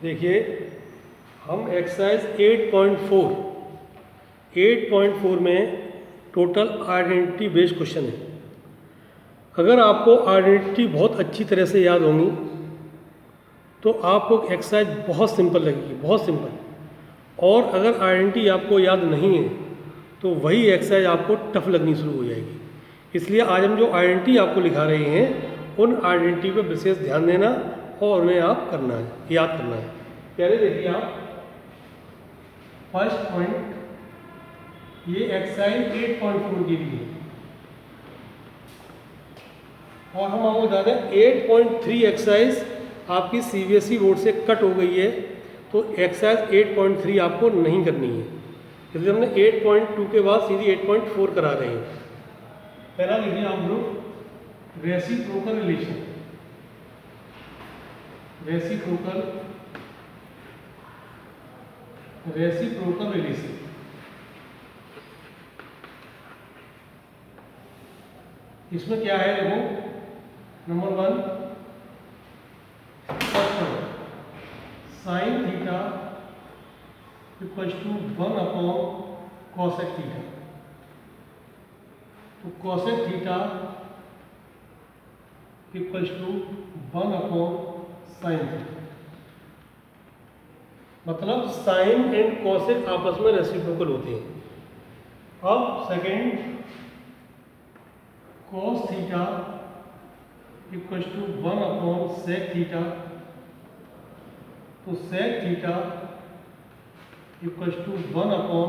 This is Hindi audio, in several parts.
देखिए हम एक्सरसाइज 8.4 में टोटल आइडेंटिटी बेस्ड क्वेश्चन है। अगर आपको आइडेंटिटी बहुत अच्छी तरह से याद होंगी तो आपको एक्सरसाइज बहुत सिंपल लगेगी, बहुत सिंपल। और अगर आइडेंटिटी आपको याद नहीं है तो वही एक्सरसाइज आपको टफ लगनी शुरू हो जाएगी। इसलिए आज हम जो आइडेंटिटी आपको लिखा रहे हैं उन आइडेंटिटी पर विशेष ध्यान देना और उन्हें आप करना है, याद करना है। पहले देखिए आप फर्स्ट पॉइंट, ये एक्सरसाइज 8.4 के लिए और हम आपको बता दें 8.3 एक्सरसाइज आपकी सीबीएसई बोर्ड से कट हो गई है, तो एक्सरसाइज 8.3 आपको नहीं करनी है। इसलिए हमने 8.2 के बाद सीधी 8.4 करा रहे हैं। पहला देखिए आप लोग रेसिप्रोकल रिलेशन, रेसिप्रोकल रिलेशन। इसमें क्या है देखो, number 1 sine theta equals to 1 upon cosec theta. तो cosec theta equals to 1 upon sine theta, मतलब साइन एंड कॉसेक आपस में रेसिप्रोकल होते हैं। अब second, cos theta equals to 1 upon sec theta. तो sec theta equals to 1 upon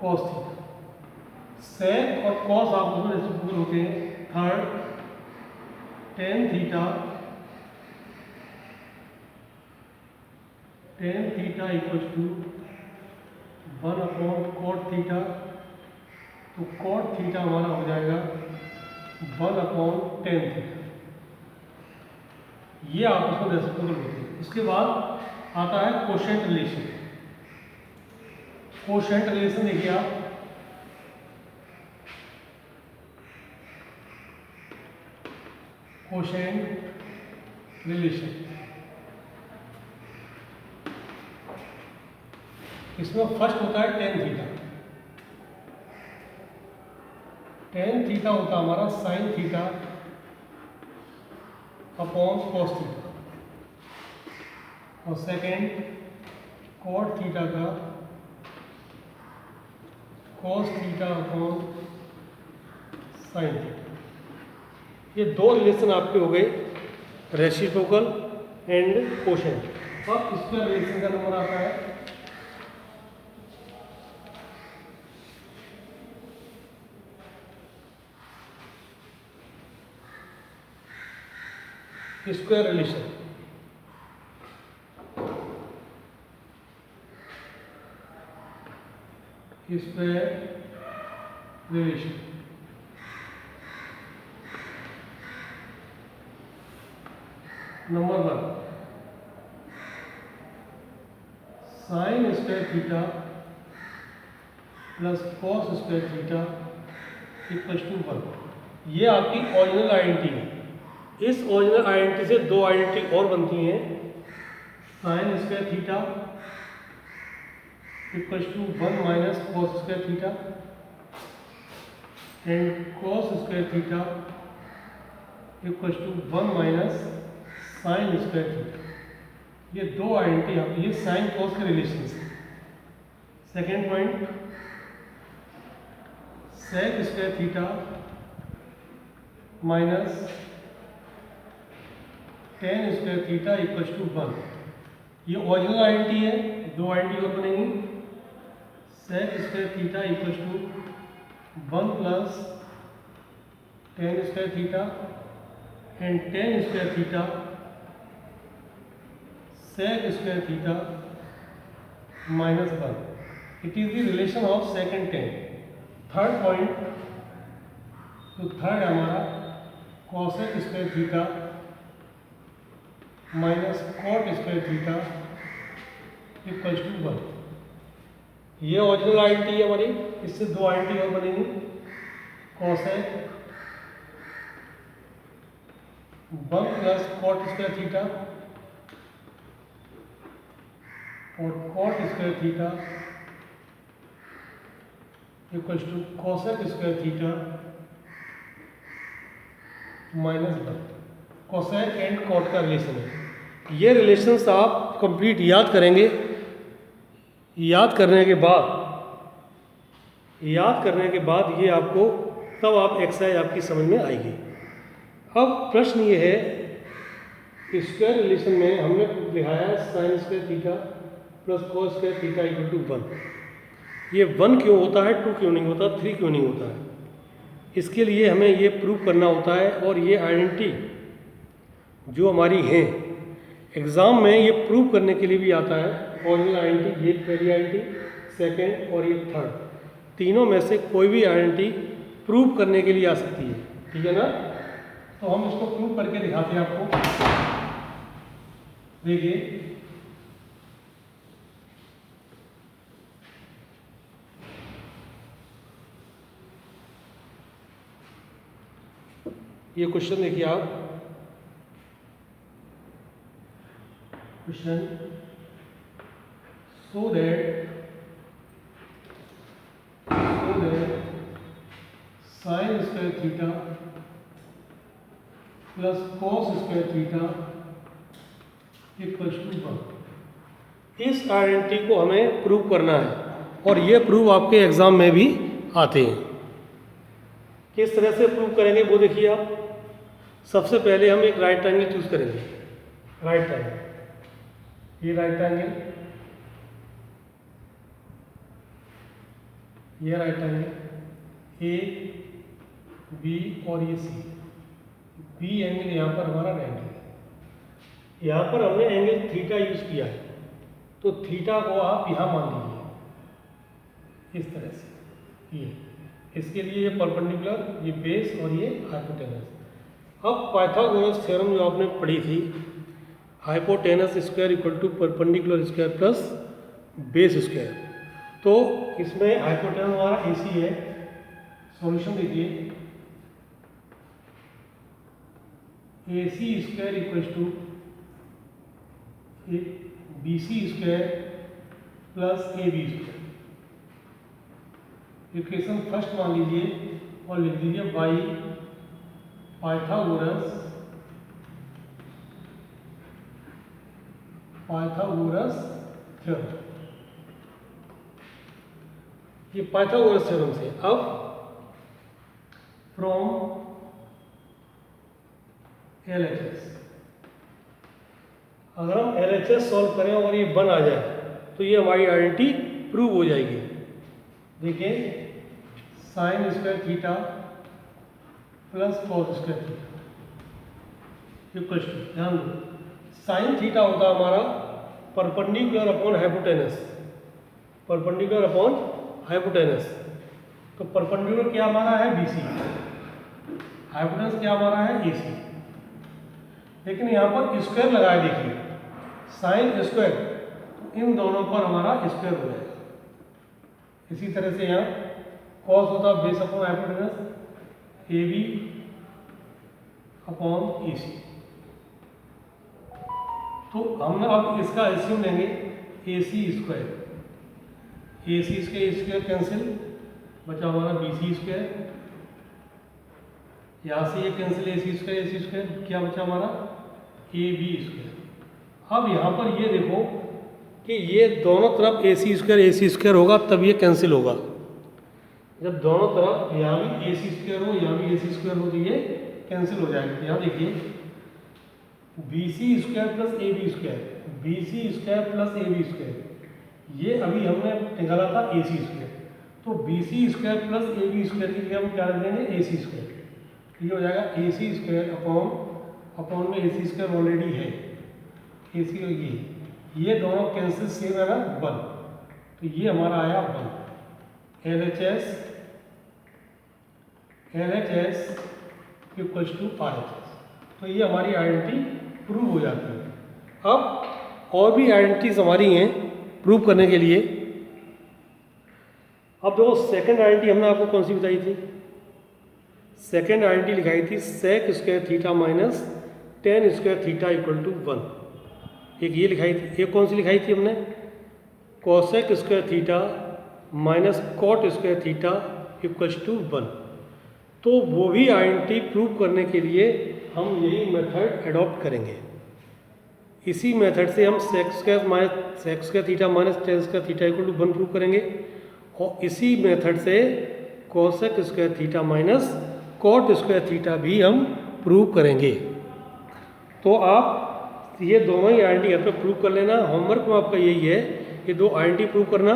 cos theta. Sec और कॉस आपस में रेसिप्रोकल होते हैं। Third, tan theta equals to 1 upon cot theta. तो कॉट थीटा हमारा हो जाएगा 1 अपॉन टेन थीटा। ये आपस में रेसिप्रोकल होते हैं। इसके बाद आता है कोशेंट रिलेशन। कोशेंट रिलेशन देखिए आप, कोशेंट रिलेशन, इसमें फर्स्ट होता है टेन थीटा। टेन थीटा होता है हमारा sine theta upon cos theta. और सेकेंड कॉट थीटा का cos theta upon sine theta. ये दो रिलेशन आपके हो गए, रेसिप्रोकल एंड कोशेंट। अब इसका रिलेशन का नंबर आता है square relation. Square relation number 1, sine square theta plus cos square theta equals to 1। ये आपकी ओरिजिनल आइडेंटिटी है। इस ओरिजिनल आइडेंटिटी से दो आइडेंटिटी और बनती हैं, sine square theta equals to 1 minus cos square theta and cos square theta equals to 1 minus sine square theta. ये दो आइडेंटिटी आपकी, ये साइन कॉस के रिलेशन है। Second point, sec square theta minus tan square theta equals to 1। ये ओरिजिनल आइडेंटिटी है, दो आइडेंटिटी और बनेंगी। Sec square theta equals to 1 plus tan square theta and tan square theta sec square theta minus 1। It is the relation of sec and tan. Third point, तो थर्ड हमारा cosec square theta minus cot square theta equals to 1। ये ओरिजिनल आइडेंटिटी है हमारी, इससे दो आइडेंटिटी और बनेंगी। Cosec 1 plus cot square theta और cot square theta equals to cosec square theta minus 1। Cosec and cot का रिलेशन है। ये रिलेशंस आप कंप्लीट याद करेंगे। याद करने के बाद ये आपको तब आप एक्सरसाइज आपकी समझ में आएगी। अब प्रश्न ये है, स्क्वायर रिलेशन में हमने लिखा है sine square theta plus cos square theta equal to 1। ये 1 क्यों होता है, 2 क्यों नहीं होता, 3 क्यों नहीं होता है? इसके लिए हमें ये प्रूव करना होता है। और ये आइडेंटिटी जो हमारी हैं एग्ज़ाम में ये प्रूव करने के लिए भी आता है। ओरिजिनल आइडेंटिटी, ये पहली आइडेंटिटी, सेकेंड और ये थर्ड, तीनों में से कोई भी आइडेंटिटी प्रूव करने के लिए आ सकती है। ठीक है ना? तो हम इसको प्रूव करके दिखाते हैं आपको। देखिए, ये क्वेश्चन देखिए आप। Question, so that sine square theta plus cos square theta equals to 1। इस आइडेंटिटी को हमें प्रूव करना है और ये प्रूव आपके एग्जाम में भी आते हैं। किस तरह से प्रूव करेंगे वो देखिए आप। सबसे पहले हम एक राइट ट्रायंगल चूज करेंगे। राइट ट्रायंगल, ये राइट ट्रायंगल, ये राइट ट्रायंगल ए बी और ये सी। बी एंगल यहाँ पर हमारा 90 है। यहाँ पर हमने एंगल थीटा यूज किया है, तो थीटा को आप यहाँ मान लीजिए इस तरह से। ये इसके लिए ये परपेंडिकुलर, ये बेस और ये हाइपोटेनस। अब पाइथागोरस थ्योरम जो आपने पढ़ी थी, hypotenuse square equal to perpendicular square plus base square. तो इसमें हाइपोटेनस हमारा AC है। सॉल्यूशन देखिए, AC square equal to BC square plus AB square. Equation first मान लीजिए और लिख दीजिए बाई पाइथागोरस थ्योरम। ये पाइथागोरस थ्योरम से। अब फ्रॉम LHS, अगर हम LHS सॉल्व करें और ये 1 आ जाए तो ये हमारी आइडेंटिटी प्रूव हो जाएगी। देखिए, sine square theta plus cos square theta equal to, ध्यान दो, साइन थीटा होता है हमारा perpendicular upon hypotenuse. Perpendicular upon hypotenuse, तो परपेंडिकुलर क्या हमारा है BC, हाइपोटेनस क्या हमारा है AC। लेकिन यहाँ पर स्क्वायर लगाए, देखिए साइन स्क्वायर, तो इन दोनों पर हमारा स्क्वायर हो जाएगा। इसी तरह से यहाँ कॉस होता है base upon hypotenuse, AB upon AC। तो हम अब इसका एलसीएम लेंगे AC square. AC square cancel, बचा हमारा BC स्क्वायर। यहाँ से ये कैंसिल, AC स्क्वायर क्या बचा हमारा AB स्क्वायर। अब यहाँ पर ये देखो कि ये दोनों तरफ AC स्क्वायर होगा तब ये कैंसिल होगा। जब दोनों तरफ यहाँ भी AC स्क्वायर हो, यहाँ भी AC स्क्वायर हो, तो ये कैंसिल हो जाएगा। यहाँ देखिए BC square plus AB square, BC square plus AB square, ये अभी हमने निकाला था AC स्क्वायर। तो BC square plus AB square की जगह हम क्या रख देंगे AC स्क्वायर। ये हो जाएगा AC स्क्वायर अपॉन में AC स्क्वायर ऑलरेडी है, AC ये दोनों कैंसिल सेम है ना 1, तो ये हमारा आया 1। LHS equals to RHS। तो ये हमारी आइडेंटिटी प्रूव हो जाती है। अब और भी आइडेंटिटीज हमारी हैं प्रूव करने के लिए। अब देखो, सेकंड आइडेंटिटी हमने आपको कौन सी बताई थी? सेकंड आइडेंटिटी लिखाई थी sec square theta minus tan square theta equal to 1। एक ये लिखाई थी। एक कौन सी लिखाई थी हमने? Cosec square theta minus cot square theta equals to 1। तो वो भी आइडेंटिटी प्रूव करने के लिए हम यही मेथड एडॉप्ट करेंगे। इसी मेथड से हम sec square theta minus tan square theta equal to 1 prove करेंगे, और इसी मेथड से cosec square theta minus cot square theta भी हम प्रूव करेंगे। तो आप ये दोनों ही आइडेंटिटी घर पर प्रूव कर लेना। होमवर्क में आपका यही है, ये दो आइडेंटिटी प्रूव करना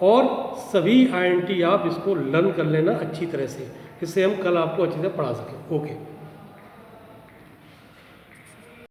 और सभी आइडेंटिटी आप इसको लर्न कर लेना अच्छी तरह से, इससे हम कल आपको अच्छी तरह पढ़ा सकें। ओके।